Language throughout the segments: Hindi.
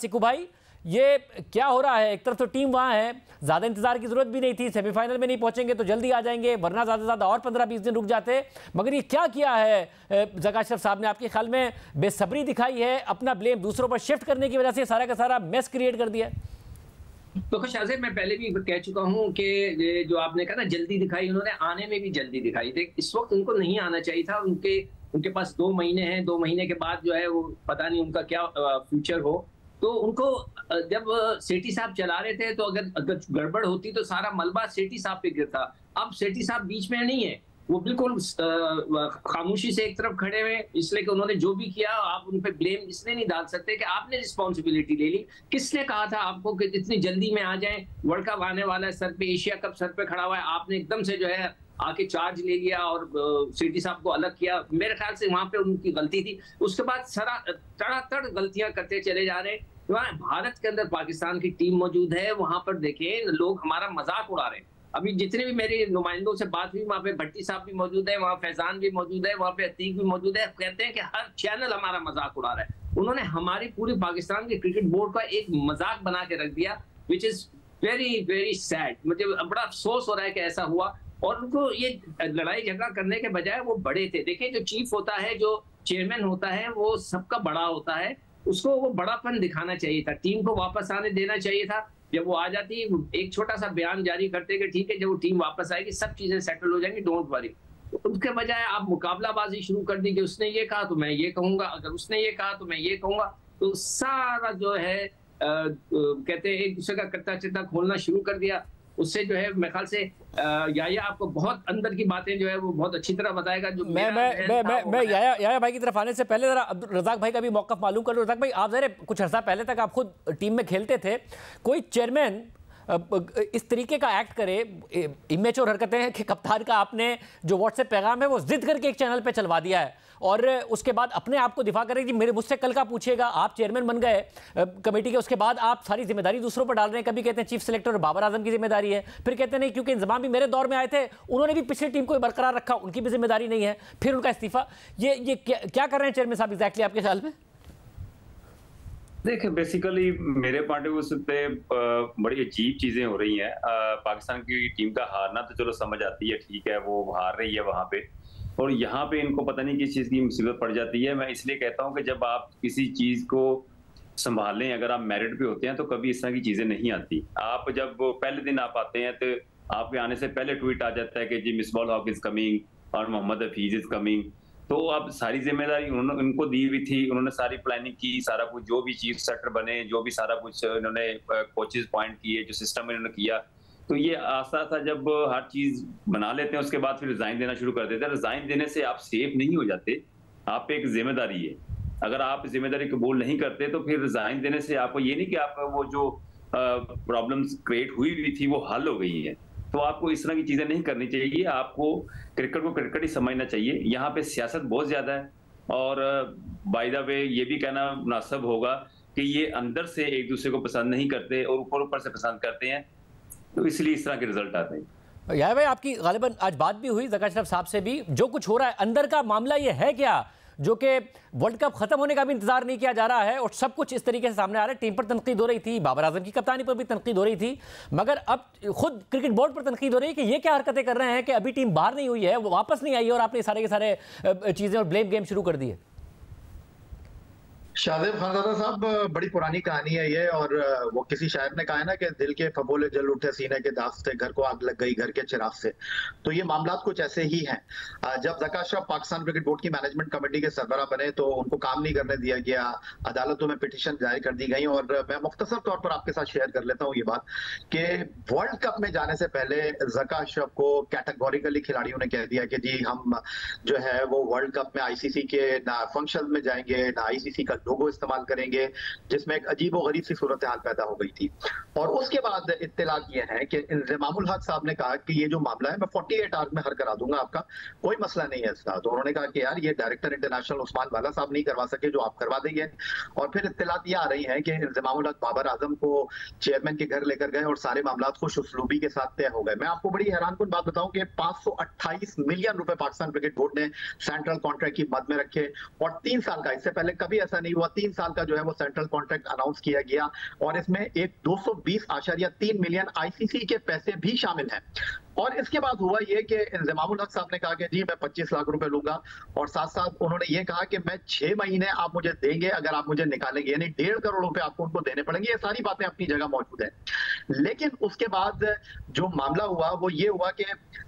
सिकू भाई, ये क्या हो रहा है? एक तरफ तो टीम वहां है, ज्यादा इंतजार की जरूरत भी नहीं थी, सेमीफाइनल में नहीं पहुंचेंगे तो जल्दी आ जाएंगे, वरना ज्यादा से ज्यादा और 15-20 दिन रुक जाते। मगर ये क्या किया है ज़का अशरफ साहब ने? आपके ख्याल में बेसब्री दिखाई है, अपना ब्लेम दूसरों पर शिफ्ट करने की वजह से सारा का सारा मेस क्रिएट कर दिया? तो शाहजेब, मैं पहले भी कह चुका हूं कि ये जो आपने कहा ना जल्दी दिखाई, उन्होंने आने में भी जल्दी दिखाई। देख, इस वक्त उनको नहीं आना चाहिए था। उनके उनके पास 2 महीने हैं, 2 महीने के बाद जो है वो पता नहीं उनका क्या फ्यूचर हो। तो उनको जब सेठी साहब चला रहे थे तो अगर अगर गड़बड़ होती तो सारा मलबा सेठी साहब पे गिरता। अब सेठी साहब बीच में नहीं है, वो बिल्कुल खामोशी से एक तरफ खड़े हुए, इसलिए कि उन्होंने जो भी किया आप उन पे ब्लेम इसलिए नहीं डाल सकते कि आपने रिस्पॉन्सिबिलिटी ले ली। किसने कहा था आपको कि इतनी जल्दी में आ जाए? वर्ल्ड कप आने वाला है, सर पे एशिया कप सर पे खड़ा हुआ है, आपने एकदम से जो है आके चार्ज ले लिया और सेठी साहब को अलग किया। मेरे ख्याल से वहां पे उनकी गलती थी। उसके बाद सारा तड़ातड़ गलतियां करते चले जा रहे हैं। वहाँ भारत के अंदर पाकिस्तान की टीम मौजूद है, वहां पर देखें लोग हमारा मजाक उड़ा रहे हैं। अभी जितने भी मेरे नुमाइंदों से बात हुई, वहाँ पे भट्टी साहब भी मौजूद है, वहाँ फैजान भी मौजूद है, वहाँ पे अतीक भी मौजूद है। कहते हैं कि हर चैनल हमारा मजाक उड़ा रहा है। उन्होंने हमारी पूरी पाकिस्तान के क्रिकेट बोर्ड का एक मजाक बना के रख दिया, which is very very sad. मुझे बड़ा अफसोस हो रहा है कि ऐसा हुआ। और उनको ये लड़ाई झगड़ा करने के बजाय वो बड़े थे। देखिए, जो चीफ होता है, जो चेयरमैन होता है, वो सबका बड़ा होता है। उसको वो बड़ापन दिखाना चाहिए था, टीम को वापस आने देना चाहिए था। जब वो आ जाती, एक छोटा सा बयान जारी करते कि ठीक है, जब वो टीम वापस आएगी सब चीजें सेटल हो जाएंगी, डोंट वरी। तो उसके बजाय आप मुकाबलाबाजी शुरू कर दी कि उसने ये कहा तो मैं ये कहूंगा, अगर उसने ये कहा तो मैं ये कहूंगा। तो सारा जो है कहते हैं एक दूसरे का कच्चा चिट्ठा खोलना शुरू कर दिया। उससे जो है मेरे ख्याल से याया आपको बहुत अंदर की बातें जो है वो बहुत अच्छी तरह बताएगा। जो मैं याया भाई की तरफ आने से पहले जरा रज़ाक भाई का भी मौक़िफ़ मालूम कर लो। रज़ाक भाई, आप ज़रा कुछ अर्सा पहले तक आप खुद टीम में खेलते थे, कोई चेयरमैन इस तरीके का एक्ट करे, इमेच्योर हरकतें हैं कि कप्तान का आपने जो व्हाट्सएप पैगाम है वो जिद करके एक चैनल पे चलवा दिया है और उसके बाद अपने आप को दिफा करें कि मेरे मुझसे कल का पूछिएगा। आप चेयरमैन बन गए कमेटी के, उसके बाद आप सारी जिम्मेदारी दूसरों पर डाल रहे हैं। कभी कहते हैं चीफ सेलेक्टर और बाबर आजम की जिम्मेदारी है, फिर कहते नहीं क्योंकि इंतजाम भी मेरे दौर में आए थे, उन्होंने भी पिछली टीम को बरकरार रखा, उनकी भी जिम्मेदारी नहीं है, फिर उनका इस्तीफा। ये क्या कर रहे हैं चेयरमैन साहब एग्जैक्टली आपके ख्याल में? देखिए, बेसिकली मेरे पॉइंट ऑफ व्यू पे बड़ी अजीब चीजें हो रही हैं। पाकिस्तान की टीम का हारना तो चलो समझ आती है, ठीक है, वो हार रही है वहां पे, और यहाँ पे इनको पता नहीं किस चीज की मुसीबत पड़ जाती है। मैं इसलिए कहता हूँ कि जब आप किसी चीज को संभालें, अगर आप मेरिट पे होते हैं तो कभी इस तरह की चीजें नहीं आती। आप जब पहले दिन आप आते हैं तो आपके आने से पहले ट्वीट आ जाता है कि जी मिसबाह हक इज कमिंग और मोहम्मद हफीज इज कमिंग। तो अब सारी जिम्मेदारी उन्होंने उनको दी हुई थी, उन्होंने सारी प्लानिंग की, सारा कुछ जो भी चीफ सेक्टर बने, जो भी सारा कुछ इन्होंने कोचेज पॉइंट किए, जो सिस्टम इन्होंने किया। तो ये आस्ता था जब हर चीज बना लेते हैं उसके बाद फिर रिजाइन देना शुरू कर देते हैं। रिजाइन देने से आप सेफ नहीं हो जाते, आप पे एक जिम्मेदारी है। अगर आप जिम्मेदारी कबूल नहीं करते तो फिर रिजाइन देने से आपको ये नहीं कि आपका वो जो प्रॉब्लम्स क्रिएट हुई थी वो हल हो गई है। तो आपको इस तरह की चीजें नहीं करनी चाहिए, आपको क्रिकेट को क्रिकेट ही समझना चाहिए। यहाँ पे सियासत बहुत ज्यादा है और बाय द वे ये भी कहना मुनासिब होगा कि ये अंदर से एक दूसरे को पसंद नहीं करते और ऊपर ऊपर से पसंद करते हैं, तो इसलिए इस तरह के रिजल्ट आते हैं। यार भाई, आपकी गालिबन आज बात भी हुई ज़का अशरफ साहब से भी, जो कुछ हो रहा है अंदर का मामला ये है क्या, जो कि वर्ल्ड कप खत्म होने का भी इंतजार नहीं किया जा रहा है और सब कुछ इस तरीके से सामने आ रहा है। टीम पर तनकीद हो रही थी, बाबर आजम की कप्तानी पर भी तनकीद हो रही थी, मगर अब खुद क्रिकेट बोर्ड पर तनकीद हो रही है कि ये क्या हरकतें कर रहे हैं कि अभी टीम बाहर नहीं हुई है, वो वापस नहीं आई है और आपने सारे के सारे चीजें और ब्लेम गेम शुरू कर दिए। शाहजेब खानजादा साहब, बड़ी पुरानी कहानी है ये, और वो किसी शायर ने कहा है ना कि दिल के फपोले जल उठे सीने के दाग से, घर को आग लग गई घर के चिराग से। तो ये मामला कुछ ऐसे ही हैं। जब ज़का अशरफ पाकिस्तान क्रिकेट बोर्ड की मैनेजमेंट कमेटी के सरबराह बने तो उनको काम नहीं करने दिया गया, अदालतों में पिटीशन जारी कर दी गई। और मैं मुख्तसर तौर पर आपके साथ शेयर कर लेता हूँ ये बात कि वर्ल्ड कप में जाने से पहले ज़का अशरफ को कैटेगोरिकली खिलाड़ियों ने कह दिया कि जी हम जो है वो वर्ल्ड कप में आईसीसी के ना फंक्शन में जाएंगे, ना आईसीसी का लोगो इस्तेमाल करेंगे, जिसमें एक अजीब और गरीब सी सूरत हाल पैदा हो गई थी। और उसके बाद इत्तलात ये है कि इंज़मामुल हक साहब ने कहा कि ये जो मामला है मैं 48 आवर्स में हल करा दूंगा, आपका कोई मसला नहीं है इसका। तो उन्होंने कहा कि यार ये डायरेक्टर इंटरनेशनल उस्मान वाला साहब नहीं करवा सके, जो आप करवा देंगे। और फिर इत्तलात ये आ रही है कि इंज़मामुल हक बाबर आजम को चेयरमैन के घर लेकर गए और सारे मामला खुश उसलूबी के साथ तय हो गए। मैं आपको बड़ी हैरानकुन बात बताऊं कि 528 मिलियन रुपए पाकिस्तान क्रिकेट बोर्ड ने सेंट्रल कॉन्ट्रैक्ट की मद में रखे और 3 साल का, इससे पहले कभी ऐसा नहीं नहीं हुआ, 3 साल का जो है वो सेंट्रल कॉन्ट्रैक्ट अनाउंस किया गया और इसमें एक 220.3 मिलियन आईसीसी के पैसे भी शामिल हैं। और इसके बाद हुआ ये कि इंजमामुल हक साहब ने कहा कि जी मैं 25 लाख रुपए लूंगा, और साथ साथ उन्होंने ये कहा कि मैं 6 महीने आप मुझे देंगे अगर आप मुझे निकालेंगे, यानी 1.5 करोड़ रुपए आपको उनको देने पड़ेंगे। ये सारी बातें अपनी जगह मौजूद है, लेकिन उसके बाद जो मामला हुआ वो ये हुआ कि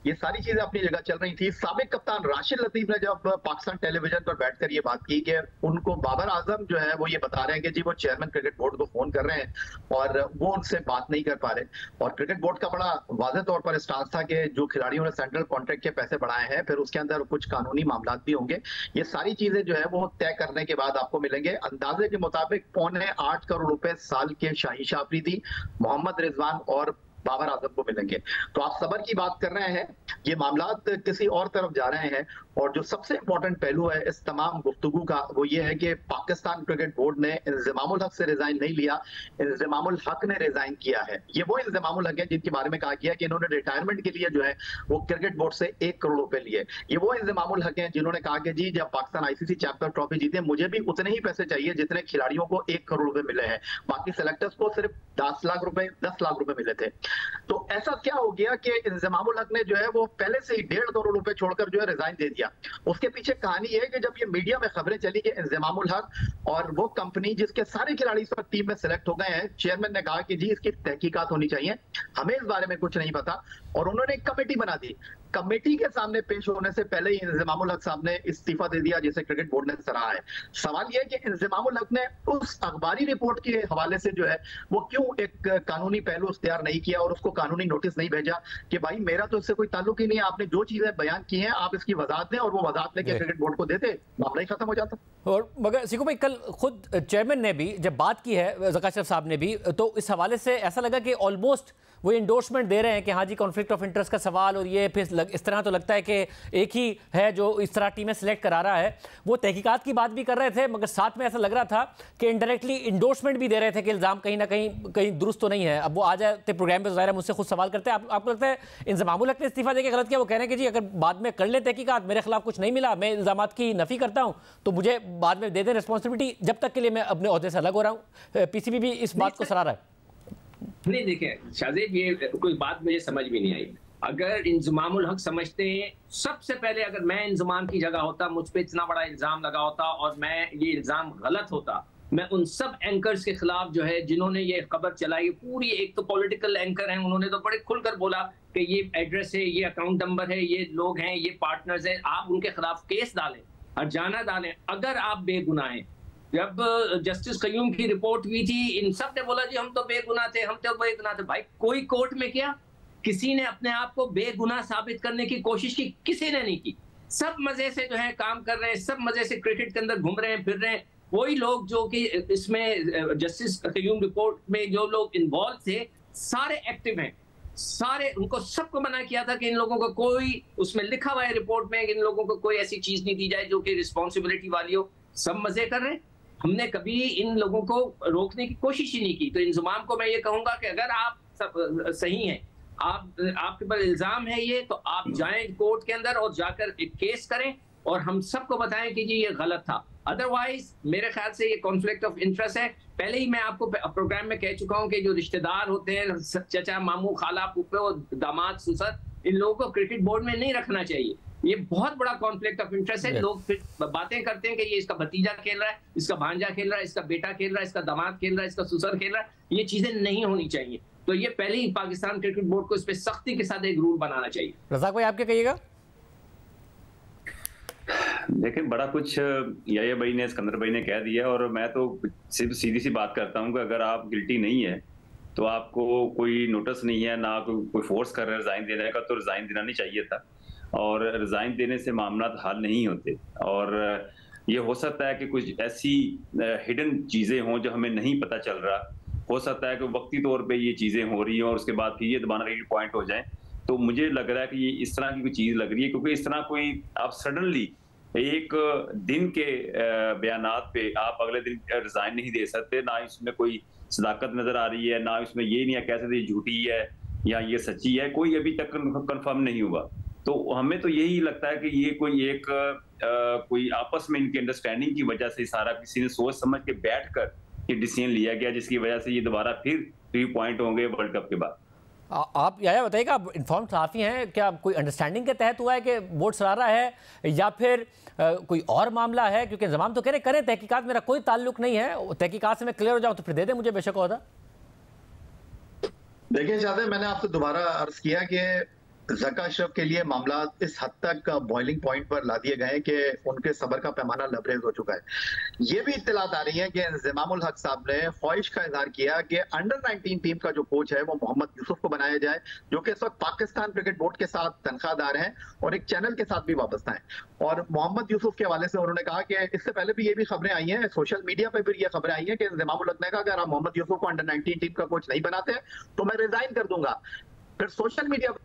ये सारी चीजें अपनी जगह चल रही थी। साबिक कप्तान राशिद लतीफ ने जब पाकिस्तान टेलीविजन पर बैठकर ये बात की कि उनको बाबर आजम जो है वो ये बता रहे हैं कि जी वो चेयरमैन क्रिकेट बोर्ड को फोन कर रहे हैं और वो उनसे बात नहीं कर पा रहे, और क्रिकेट बोर्ड का बड़ा वाज़ेह तौर पर स्टांस था कि जो खिलाड़ियों ने सेंट्रल कॉन्ट्रैक्ट के पैसे बढ़ाए हैं फिर उसके अंदर कुछ कानूनी मामला भी होंगे। ये सारी चीजें जो है वो तय करने के बाद आपको मिलेंगे। अंदाजे के मुताबिक 7.25 करोड़ रुपए साल के शाही आफरीदी, मोहम्मद रिजवान और बाबर आजम को मिलेंगे। तो आप सबर की बात कर रहे हैं, ये मामलात किसी और तरफ जा रहे हैं। और जो सबसे इंपॉर्टेंट पहलू है इस तमाम गुफ्तगू का वो ये है कि पाकिस्तान क्रिकेट बोर्ड ने इंजमामुल हक से रिजाइन नहीं लिया, इंजमामुल हक ने रिजाइन किया है। ये वो इंजमामुल हक है जिनके बारे में कहा गया कि इन्होंने रिटायरमेंट के लिए जो है वो क्रिकेट बोर्ड से 1 करोड़ रुपए लिए। ये वो इंजमामुल हक है जिन्होंने कहा कि जी जब पाकिस्तान आईसीसी चैंपियन ट्रॉफी जीते मुझे भी उतने ही पैसे चाहिए जितने खिलाड़ियों को 1 करोड़ रुपए मिले हैं, बाकी सेलेक्टर्स को सिर्फ 10 लाख रुपए मिले थे। तो ऐसा क्या हो गया कि इंजमामुल हक ने जो है वो पहले से ही 1.5 करोड़ रुपए छोड़कर जो है रिजाइन दे दिया। उसके पीछे कहानी है कि जब ये मीडिया में खबरें चली कि इंजमामुल हक और वो कंपनी जिसके सारे खिलाड़ी इस वक्त टीम में सिलेक्ट हो गए हैं, चेयरमैन ने कहा कि जी इसकी तहकीकात होनी चाहिए, हमें इस बारे में कुछ नहीं पता, और उन्होंने एक कमेटी बना दी। कमेटी के सामने पेश होने से पहले ही इंजमामुल हक साहब ने इस्तीफा दे दिया, जिसे क्रिकेट बोर्ड ने सराहा है। सवाल यह है कि इंजमामुल हक ने उस अखबारी रिपोर्ट के हवाले से जो है वो क्यों एक कानूनी पहलू इख्तियार नहीं किया और उसको कानूनी नोटिस नहीं भेजा कि भाई मेरा तो इससे कोई ताल्लुक ही नहीं है, आपने जो चीजें बयान की हैं आप इसकी वजाहत दें, और वो वजाहत लेके क्रिकेट बोर्ड को देते, मामला ही खत्म हो जाता। और मगर सिकू भाई कल खुद चेयरमैन ने भी जब बात की है, ज़का अशरफ साहब ने भी, तो इस हवाले से ऐसा लगा कि ऑलमोस्ट वो इंडोर्समेंट दे रहे हैं कि हाँ जी कॉन्फ्लिक्ट ऑफ इंटरेस्ट का सवाल, और ये फिर इस तरह तो लगता है कि एक ही है जो इस तरह टीमें सिलेक्ट करा रहा है। वो तहकीकात की बात भी कर रहे थे, मगर साथ में ऐसा लग रहा था कि इनडायरेक्टली इंडोर्समेंट भी दे रहे थे कि इल्ज़ाम कहीं ना कहीं दुरुस्त तो नहीं है। अब वो आ जाते प्रोग्राम पर, ज़ाहिर मुझसे खुद सवाल करते हैं, आपको लगता है इंजमामुल हक ने इस्तीफा देकर गलत किया? वो कह रहे हैं कि जी अगर बाद में कर ले तहकीकात, मेरे खिलाफ कुछ नहीं मिला, मैं इल्ज़ामात की नफ़ी करता हूँ, तो मुझे बाद में दे दें रिस्पॉन्सिबिलिटी, जब तक के लिए मैं अपने ओहदे से अलग हो रहा हूँ। पीसीबी भी इस बात को सराह रहा है। नहीं देखिए शाहजेब, ये कोई बात मुझे समझ में नहीं आई। अगर इंजमामुल हक समझते हैं, सबसे पहले अगर मैं इंजमाम की जगह होता, मुझ पे इतना बड़ा इल्जाम लगा होता और मैं ये इल्जाम गलत होता, मैं उन सब एंकर्स के खिलाफ जो है जिन्होंने ये खबर चलाई, पूरी एक तो पॉलिटिकल एंकर हैं, उन्होंने तो बड़े खुलकर बोला कि ये एड्रेस है, ये अकाउंट नंबर है, ये लोग हैं, ये पार्टनर्स हैं, आप उनके खिलाफ केस डालें, हर्जाना डालें अगर आप बेगुनाह हैं। जब जस्टिस कयूम की रिपोर्ट हुई थी, इन सब ने बोला जी हम तो बेगुनाह थे, हम तो बेगुनाह थे। भाई कोई कोर्ट में किया? किसी ने अपने आप को बेगुनाह साबित करने की कोशिश की? किसी ने नहीं की। सब मजे से जो है काम कर रहे हैं, सब मजे से क्रिकेट के अंदर घूम रहे हैं, फिर रहे हैं। वही लोग जो कि इसमें जस्टिस कयूम रिपोर्ट में जो लोग इन्वॉल्व थे, सारे एक्टिव हैं, सारे, उनको सबको मना किया था कि इन लोगों को कोई, उसमें लिखा हुआ है रिपोर्ट में, इन लोगों को कोई ऐसी चीज नहीं दी जाए जो कि रिस्पॉन्सिबिलिटी वाली हो। सब मजे कर रहे हैं। हमने कभी इन लोगों को रोकने की कोशिश ही नहीं की। तो इंजमाम को मैं ये कहूंगा कि अगर आप सही हैं, आपके पर इल्जाम है ये, तो आप जाएं कोर्ट के अंदर और जाकर एक केस करें और हम सबको बताएं कि जी ये गलत था। अदरवाइज मेरे ख्याल से ये कॉन्फ्लिक्ट ऑफ इंटरेस्ट है। पहले ही मैं आपको प्रोग्राम में कह चुका हूं कि जो रिश्तेदार होते हैं, चचा, मामू, खाला, फूफे, दामाद, ससुर, इन लोगों को क्रिकेट बोर्ड में नहीं रखना चाहिए। ये बहुत बड़ा कॉन्फ्लिक्ट ऑफ इंटरेस्ट है। लोग फिर बातें करते हैं कि ये इसका भतीजा खेल रहा है, इसका भांजा खेल रहा है, इसका बेटा खेल रहा है, इसका दामाद खेल रहा है, इसका ससुर खेल रहा है। ये चीजें नहीं होनी चाहिए। तो ये पहले ही पाकिस्तान क्रिकेट बोर्ड को इस पे सख्ती के साथ एक रूल बनाना चाहिए। रज़ाक भाई, आप क्या कहिएगा? देखिए, बड़ा कुछ याया भाई ने, सिकंदर भाई ने कह दिया, और मैं तो सिर्फ सीधी सी बात करता हूँ कि अगर आप गिल्टी नहीं है तो आपको कोई नोटिस नहीं है, ना कोई फोर्स कर रहा है रिजाइन देने का, तो रिजाइन देना नहीं चाहिए था। और रिजाइन देने से मामला हल नहीं होते। और ये हो सकता है कि कुछ ऐसी हिडन चीजें हों जो हमें नहीं पता चल रहा, हो सकता है कि वक्ती तौर पे ये चीजें हो रही हैं और उसके बाद फिर ये दोबारा एक पॉइंट हो जाए। तो मुझे लग रहा है कि ये इस तरह की कोई चीज लग रही है, क्योंकि इस तरह कोई आप सडनली एक दिन के बयानात पे आप अगले दिन रिजाइन नहीं दे सकते। ना इसमें कोई सदाकत नजर आ रही है, ना इसमें ये नहीं है कह सकते झूठी है या ये सच्ची है, कोई अभी तक कंफर्म नहीं हुआ। तो हमें तो यही लगता है कि ये कोई आपस में इनकी अंडरस्टैंडिंग की वजह से सारा किसी ने सोच समझ के बैठकर ये डिसीजन लिया गया, जिसकी वजह से ये दोबारा फिर 3 पॉइंट होंगे वर्ल्ड कप के बाद। आप याया बताइएगा, आप इन्फॉर्म काफ़ी हैं, क्या कोई अंडरस्टैंडिंग के तहत हुआ है कि बोर्ड सरारा है या फिर कोई और मामला है? क्योंकि इंतजाम तो कह रहे करें तहकीकात, मेरा कोई ताल्लुक नहीं है, तहकीकात से मैं क्लियर हो जाऊँ तो फिर दे दें मुझे बेशक ओहदा। देखिए शाहज़ेब, मैंने आपसे दोबारा अर्ज किया कि ज़का अशरफ के लिए मामला इस हद तक बॉइलिंग पॉइंट पर ला दिए गए कि उनके सब्र का पैमाना लबरेज हो चुका है। ये भी इत्तलात आ रही है कि इंज़मामुल हक साहब ने ख्वाहिश का इजहार किया कि अंडर 19 टीम का जो कोच है वो मोहम्मद यूसुफ को बनाया जाए, जो कि इस वक्त पाकिस्तान क्रिकेट बोर्ड के साथ तनख्वाहदार हैं और एक चैनल के साथ भी वाबस्ता हैं। और मोहम्मद यूसुफ के हवाले से उन्होंने कहा कि इससे पहले भी ये भी खबरें आई हैं, सोशल मीडिया पर भी ये खबरें आई हैं कि इंज़मामुल हक ने कहा अगर आप मोहम्मद यूसुफ को अंडर 19 टीम का कोच नहीं बनाते तो मैं रिजाइन कर दूंगा। फिर सोशल मीडिया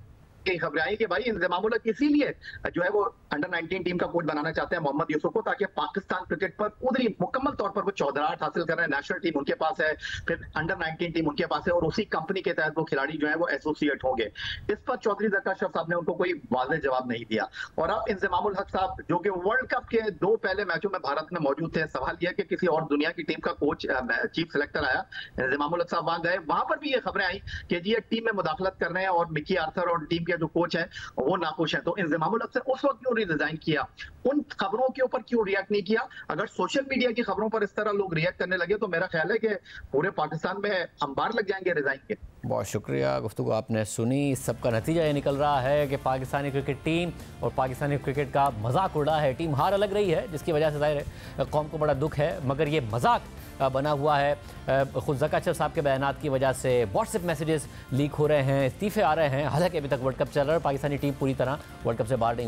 की खबरें आई कि भाई इंज़मामुल हक इसीलिए जो है वो अंडर 19 टीम का कोच बनाना चाहते हैं मोहम्मद यूसुफ को, ताकि पाकिस्तान क्रिकेट पर उधरी मुकम्मल तौर पर वो चौधराहट हासिल कर रहे हैं। नेशनल टीम उनके पास है, फिर अंडर 19 टीम उनके पास है और उसी कंपनी के तहत वो खिलाड़ी जो है वो एसोसिएट होंगे। इस पर चौधरी ज़का अशरफ साहब ने उनको कोई वाज़ेह जवाब नहीं दिया। और अब इंज़मामुल हक साहब जो कि वर्ल्ड कप के 2 पहले मैचों में भारत में मौजूद थे, सवाल यह कि किसी और दुनिया की टीम का कोच चीफ सेलेक्टर आया, इंज़मामुल हक साहब वहां गए, वहां पर भी ये खबरें आई कि जी ये टीम में मुदाखलत कर रहे हैं और मिकी आर्थर और टीम के जो कोच है वो नाखुश है। तो इंज़मामुल हक से उस वक्त क्यों रिजाइन किया, उन खबरों के ऊपर क्यों रिएक्ट नहीं किया? अगर सोशल मीडिया की खबरों पर इस तरह लोग रिएक्ट करने लगे तो मेरा ख्याल है कि पूरे पाकिस्तान में अंबार लग जाएंगे रिजाइन के। बहुत शुक्रिया, गुफ्तगू आपने सुनी। इस सब का नतीजा ये निकल रहा है कि पाकिस्तानी क्रिकेट टीम और पाकिस्तानी क्रिकेट का मजाक उड़ा है। टीम हार अलग रही है जिसकी वजह से जाहिर है कौम को बड़ा दुख है, मगर ये मजाक बना हुआ है। खुद ज़का अशरफ साहब के बयानात की वजह से व्हाट्सएप मैसेजेस लीक हो रहे हैं, इस्तीफे आ रहे हैं। हालांकि अभी तक वर्ल्ड कप चल रहा है, पाकिस्तानी टीम पूरी तरह वर्ल्ड कप से बाहर नहीं हुई है।